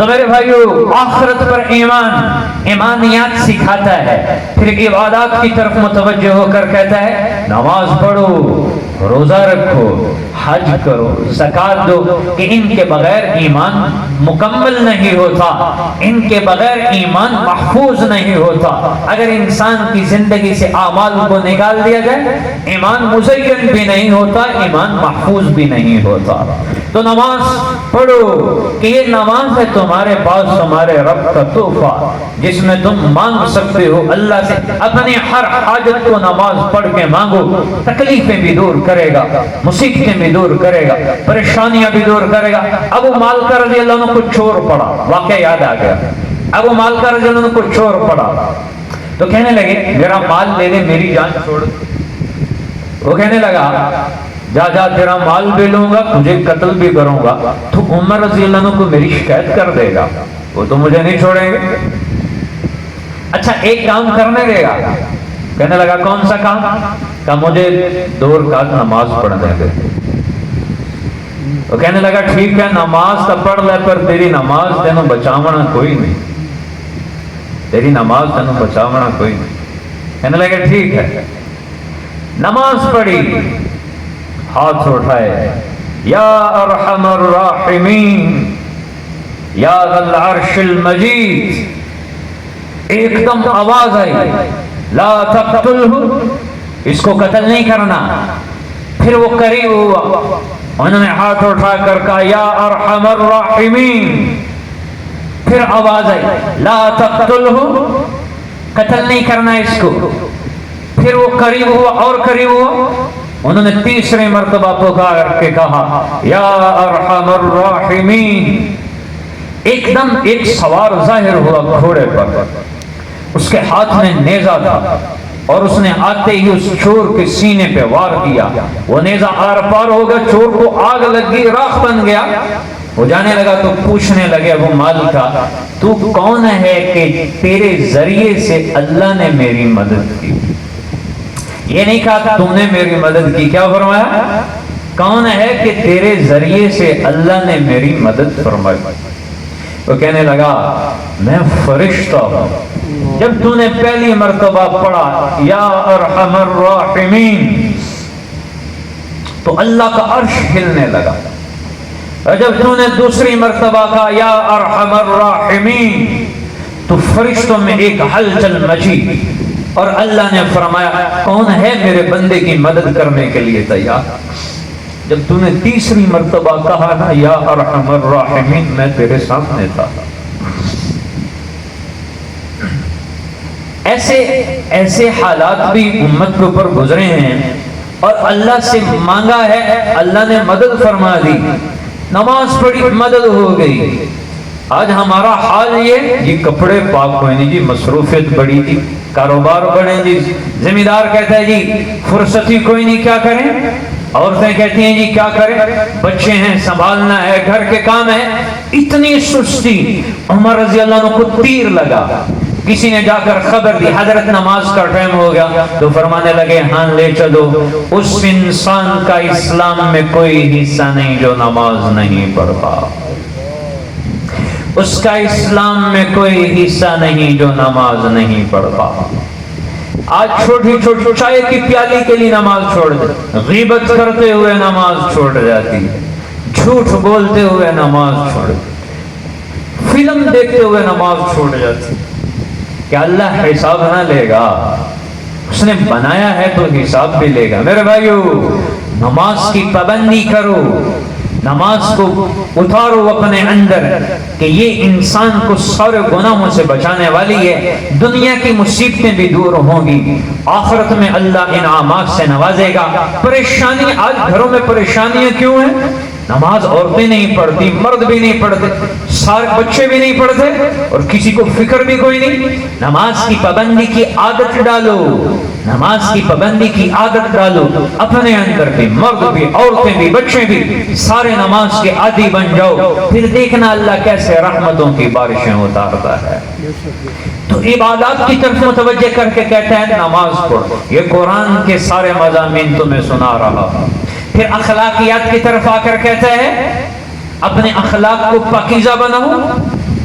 تو میرے بھائیو، آخرت پر ایمانیات سکھاتا ہے، پھر عبادات کی طرف متوجہ ہو کر کہتا ہے نماز پڑھو، روزہ رکھو، حج کرو، زکوٰۃ دو، کہ ان کے بغیر ایمان مکمل نہیں ہوتا، ان کے بغیر ایمان محفوظ نہیں ہوتا۔ اگر انسان کی زندگی سے اعمال کو نکال دیا جائے، ایمان مزین بھی نہیں ہوتا، ایمان محفوظ بھی نہیں ہوتا۔ تو نماز پڑھو کہ یہ نماز ہے تمہارے پاس تمہارے رب کا تحفہ، جس میں تم مانگ سکتے ہو اللہ سے اپنی ہر حاجت کو نماز پڑھ کے مانگو۔ تکلیفیں بھی دور کرے گا، مصیبتیں بھی دور کرے گا، پریشانیاں بھی دور کرے گا۔ ابو مالکہ رضی اللہ عنہ کو چور پڑا، واقعہ یاد آ گیا۔ ابو مالکہ رضی اللہ عنہ کو چور پڑا تو کہنے لگے میرا مال لے لے، میری جان چھوڑ۔ وہ کہنے لگا جا جا تیرا مال بھی لوں گا، تجھے قتل بھی کروں گا، تو عمر رضی اللہ عنہ کو میری شکایت کر دے گا، وہ تو مجھے نہیں چھوڑیں گے۔ اچھا ایک کام کرنے دے گا۔ کہنے لگا کون سا کام؟ کہ مجھے 2 رکعت نماز پڑھنے دے۔ وہ کہنے لگا ٹھیک ہے، نماز تو پڑھ لے، پر تیری نماز تینوں بچاونا کوئی نہیں، تیری نماز تینوں بچاونا کوئی نہیں۔ کہنے لگا ٹھیک ہے، نماز پڑھی، ہاتھ اٹھائے، یا ارحم الراحمین یا ذا العرش المجید، ایک دم آواز آئی لا تقتلہ، اس کو قتل نہیں کرنا۔ پھر وہ قریب ہوا، انہوں نے ہاتھ اٹھا کر کہا یا ارحم الراحمین، پھر آواز آئی لا تقتلہ، قتل نہیں کرنا اس کو۔ پھر وہ قریب ہوا اور قریب ہوا، انہوں نے تیسری مرتبہ پکار کے کہا یا ارحم الراحمین۔ ایک دم ایک سوار ظاہر ہوا گھوڑے پر، اس کے ہاتھ میں نیزہ تھا، اور اس نے آتے ہی اس چور کے سینے پہ وار کیا۔ وہ نیزہ آر پار ہو گیا، چور کو آگ لگ گئی، راکھ بن گیا۔ وہ جانے لگا تو پوچھنے لگے ابو مالکہ تو کون ہے کہ تیرے ذریعے سے اللہ نے میری مدد کی؟ یہ نہیں کہا تم نے میری مدد کی، کیا فرمایا؟ کون ہے کہ تیرے ذریعے سے اللہ نے میری مدد فرمائی؟ وہ کہنے لگا میں فرشتہ ہوں۔ جب تو نے پہلی مرتبہ پڑھا یا ارحم الراحمین تو اللہ کا عرش ہلنے لگا، اور جب تو نے دوسری مرتبہ کہا یا ارحم الراحمین تو فرشتوں میں ایک ہلچل مچی، اور اللہ نے فرمایا کون ہے میرے بندے کی مدد کرنے کے لیے تیار؟ جب تو نے تیسری مرتبہ کہا نا یا ارحم الراحمین، میں تیرے سامنے تھا۔ ایسے حالات بھی امت کے اوپر گزرے ہیں، اور اللہ سے مانگا ہے، اللہ نے مدد فرما دی، نماز پڑھی مدد ہو گئی۔ آج ہمارا حال یہ جی کپڑے پاک ہوئے نہیں جی، مصروفیت بڑی تھی، کاروبار بڑھے جی، ذمہ دار کہتا ہے جی فرصت ہی کوئی نہیں، کیا کریں؟ عورتیں کہتی ہیں جی کیا کریں، بچے ہیں سنبھالنا ہے، گھر کے کام ہے، اتنی سستی۔ عمر رضی اللہ عنہ کو تیر لگا، کسی نے جا کر خبر دی حضرت نماز کا ٹائم ہو گیا، تو فرمانے لگے ہاں لے چلو، اس انسان کا اسلام میں کوئی حصہ نہیں جو نماز نہیں پڑھتا، اس کا اسلام میں کوئی حصہ نہیں جو نماز نہیں پڑھتا۔ آج چھوٹی چھوٹی چائے کی پیالی کے لیے نماز چھوڑ دے، غیبت کرتے ہوئے نماز چھوڑ جاتی، جھوٹ بولتے ہوئے نماز چھوڑ، فلم دیکھتے ہوئے نماز چھوڑ جاتی۔ کہ اللہ حساب نہ لے گا، اس نے بنایا ہے تو حساب بھی لے گا۔ میرے بھائیو، نماز کی پابندی کرو، نماز کو اتارو اپنے اندر کہ یہ انسان کو سارے گناہوں سے بچانے والی ہے، دنیا کی مصیبتیں بھی دور ہوں گی، آخرت میں اللہ انعامات سے نوازے گا۔ پریشانی، آج گھروں میں پریشانیاں کیوں ہیں؟ نماز عورتیں نہیں پڑھتی، مرد بھی نہیں پڑھتے، سارے بچے بھی نہیں پڑھتے، اور کسی کو فکر بھی کوئی نہیں۔ نماز کی پابندی کی عادت ڈالو، نماز کی پابندی کی عادت ڈالو اپنے اندر بھی، مرد بھی، عورتیں بھی، بچے بھی، سارے نماز کے عادی بن جاؤ، پھر دیکھنا اللہ کیسے رحمتوں کی بارشیں اتارتا ہے۔ تو عبادات کی طرف متوجہ کر کے کہتا ہے نماز پڑھو، یہ قرآن کے سارے مضامین تمہیں سنا رہا۔ پھر اخلاقیات کی طرف آ کر کہتا ہے اپنے اخلاق کو پاکیزہ بناؤ،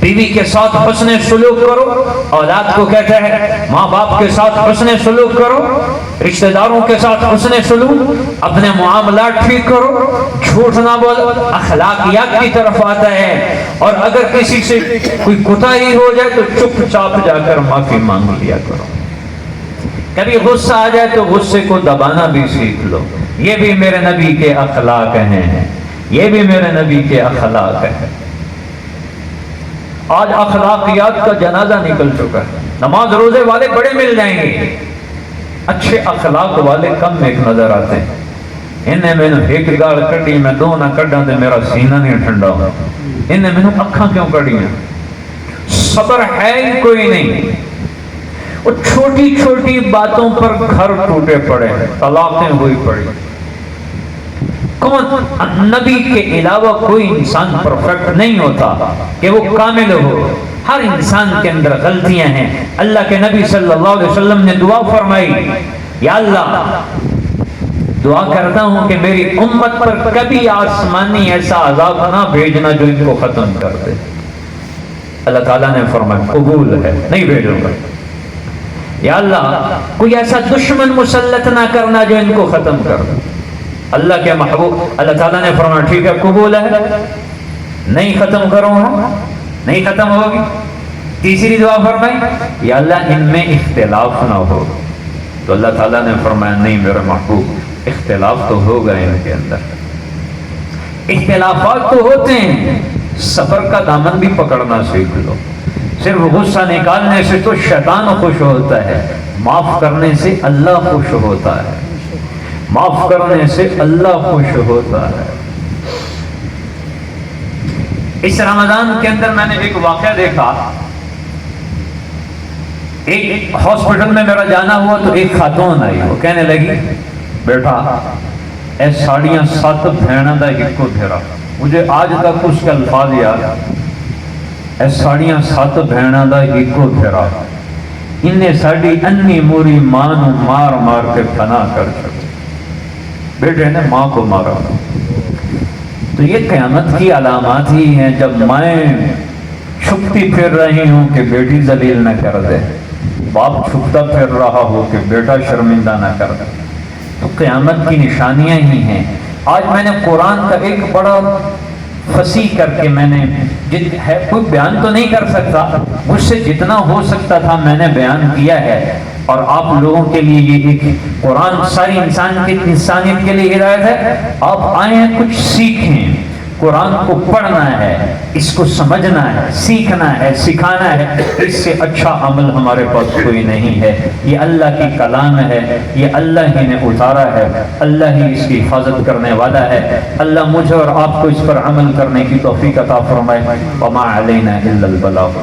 بیوی کے ساتھ حسن سلوک کرو، اولاد کو کہتا ہے ماں باپ کے ساتھ حسن سلوک کرو، رشتہ داروں کے ساتھ حسن سلوک، اپنے معاملات ٹھیک کرو، جھوٹ نہ بولو، اخلاقیات کی طرف آتا ہے۔ اور اگر کسی سے کوئی کوتاہی ہو جائے تو چپ چاپ جا کر معافی مانگ لیا کرو۔ کبھی غصہ آ جائے تو غصے کو دبانا بھی سیکھ لو، یہ بھی میرے نبی کے اخلاق ہیں، یہ بھی میرے نبی کے اخلاق ہیں۔ آج اخلاقیات کا جنازہ نکل چکا ہے، نماز روزے والے بڑے مل جائیں گے، اچھے اخلاق والے کم ایک نظر آتے ہیں۔ انہیں میں نے ایک گاڑ کڑی میں دو نہ کڑا تو میرا سینہ نہیں ٹھنڈا ہو، انہیں میں نے اکھاں کیوں کڑی ہیں؟ صبر ہے ہی کوئی نہیں۔ وہ چھوٹی چھوٹی باتوں پر گھر ٹوٹے پڑے، طلاقیں ہوئی پڑی۔ کون نبی کے علاوہ کوئی انسان پرفیکٹ نہیں ہوتا کہ وہ کامل ہو، ہر انسان کے اندر غلطیاں ہیں۔ اللہ کے نبی صلی اللہ علیہ وسلم نے دعا فرمائی، یا اللہ دعا کرتا ہوں کہ میری امت پر کبھی آسمانی ایسا عذاب نہ بھیجنا جو ان کو ختم کر دے۔ اللہ تعالیٰ نے فرمایا قبول ہے، نہیں بھیجوں گا۔ یا اللہ کوئی ایسا دشمن مسلط نہ کرنا جو ان کو ختم کر دے۔ اللہ کے محبوب اللہ تعالیٰ نے فرمایا ٹھیک ہے قبول ہے، نہیں ختم کروں گا، نہیں ختم ہوگی۔ تیسری دعا فرمائی یا اللہ ان میں اختلاف نہ ہو، تو اللہ تعالیٰ نے فرمایا نہیں میرے محبوب اختلاف تو ہوگا ان کے اندر۔ اختلافات تو ہوتے ہیں، صبر کا دامن بھی پکڑنا سیکھ لو۔ صرف غصہ نکالنے سے تو شیطان خوش ہوتا ہے، معاف کرنے سے اللہ خوش ہوتا ہے، معاف کرنے سے اللہ خوش ہوتا ہے۔ اس رمضان کے اندر میں نے ایک واقعہ دیکھا، ایک ہاسپٹل میں میرا جانا ہوا تو ایک خاتون آئی، وہ کہنے لگی بیٹا اے ساڑیاں سات بھیڑاں دا ایکو پھیرا، مجھے آج تک اس کے الفاظ یاد، اے ساڑیاں سات بھیڑاں دا ایکو پھیرا، انہیں ساڑی انی موری ماں نو مار مار کے فنا کر چھڑے۔ بیٹے نے ماں کو مارا، تو یہ قیامت کی علامات ہی ہیں جب مائیں چھپتی پھر رہی ہوں کہ بیٹی ذلیل نہ کر دے، باپ چھپتا پھر رہا ہو کہ بیٹا شرمندہ نہ کر دے، تو قیامت کی نشانیاں ہی ہیں۔ آج میں نے قرآن کا ایک بڑا فصیح کر کے میں نے کوئی بیان تو نہیں کر سکتا، مجھ سے جتنا ہو سکتا تھا میں نے بیان کیا ہے، اور آپ لوگوں کے لیے یہ ایک قرآن ساری انسانیت کے لیے ہدایت ہے۔ آپ آئے ہیں کچھ سیکھیں، قرآن کو پڑھنا ہے، اس کو سمجھنا ہے، سیکھنا ہے، سکھانا ہے، اس سے اچھا عمل ہمارے پاس کوئی نہیں ہے۔ یہ اللہ کی کلام ہے، یہ اللہ ہی نے اتارا ہے، اللہ ہی اس کی حفاظت کرنے والا ہے۔ اللہ مجھے اور آپ کو اس پر عمل کرنے کی توفیق عطا فرمائے۔ وما علینا الا البلاغ۔